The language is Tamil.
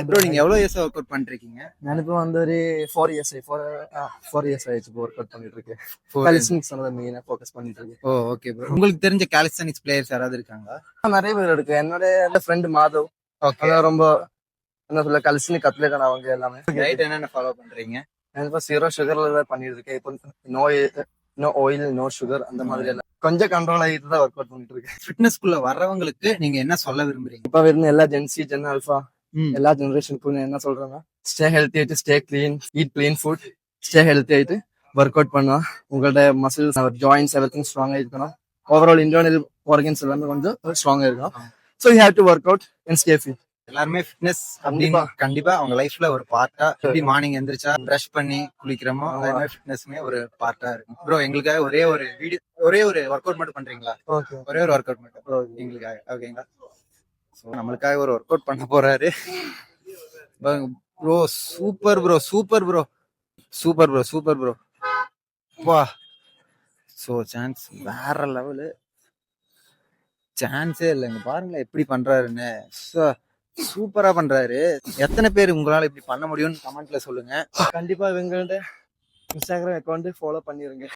ப்ரோ நீங்க எவ்வளவு இயர்ஸ் ஒர்க் அவுட் பண்ணிருக்கீங்க? நான் இப்போ வந்து ஒரு 4 இயர்ஸ் ஆயிடுச்சு இப்போ ஒர்க் அவுட் பண்ணிட்டு இருக்கேன். Four years. காலிஸ்டிக்ஸ் மெயினா ஃபோக்கஸ் பண்ணிட்டு இருக்கேன். ஓ ஓகே ப்ரோ. உங்களுக்கு தெரிஞ்ச காலிஸ்தானிக்ஸ் பிளேயர்ஸ் யாராவது இருக்காங்களா? நிறைய பேர் இருக்கு. என்னோட ஃப்ரெண்ட் மாதவ், ஓகே. அதான் ரொம்ப என்ன சொல்ல காலிஸ்டிக் அத்லெட் அவங்க எல்லாமே. டயட் என்னென்ன ஃபாலோ பண்றீங்க? நான் இப்போ 0 சுகர்ல தான் பண்ணிட்டு இருக்கேன். இப்போ நோ ஆயில் நோ சுகர் அந்த மாதிரி எல்லாம் கொஞ்சம் கண்ட்ரோல் ஆகிட்டு தான் ஒர்க் அவுட் பண்ணிட்டு இருக்கேன். ஃபிட்னஸ்க்குள்ள வர்றவங்களுக்கு நீங்க என்ன சொல்ல விரும்புறீங்க? இப்போ இருந்த எல்லா ஜென்சி ஜென் ஆல்ஃபா எல்லா ஜெனரேஷனுக்கும் நான் என்ன சொல்றேன்னா, ஸ்டே ஹெல்த்தி ஆயிட்டு stay clean, eat clean food, stay healthy ஆயிட்டு ஒர்க் அவுட் பண்ணா உங்களோட மசில்ஸ் ஜாயின்ஸ் எவ்ரிதிங் ஸ்ட்ராங்கா இருக்கணும். ஓவரால் இன்டர்னல் ஆர்கன்ஸ் எல்லாமே கொஞ்சம் ஸ்ட்ராங்கா இருக்கணும். So you have to work out and stay fit. எல்லாருமே ஃபிட்னஸ் அப்படின்னு கண்டிப்பா அவங்க லைஃப்ல ஒரு பார்ட்டா, எப்படி மார்னிங் எந்திரிச்சா பிரஷ் பண்ணி குளிக்கிறோமோ அதே மாதிரி ஃபிட்னஸ்மே ஒரு பார்ட்டா இருக்கும். ப்ரோ எங்களுக்காக ஒரே ஒரு ஒர்க் அவுட் மட்டும் பண்றீங்களா? ஒரே ஒரு ஒர்க் அவுட் மட்டும் எங்களுக்காக, ஓகேங்களா? ஸோ நம்மளுக்காக ஒரு ஒர்க் அவுட் பண்ண போறாரு bro. Super bro, super bro, super bro, super bro. வா, ஸோ சான்ஸ் வேற லெவலு, சான்ஸே இல்லைங்க. பாருங்களேன் எப்படி பண்றாருன்னு, சூப்பரா பண்றாரு. எத்தனை பேர் உங்களால இப்படி பண்ண முடியும்னு கமெண்ட்ல சொல்லுங்க. கண்டிப்பா இவங்களோட இன்ஸ்டாகிராம் அக்கௌண்ட் ஃபாலோ பண்ணிருங்க.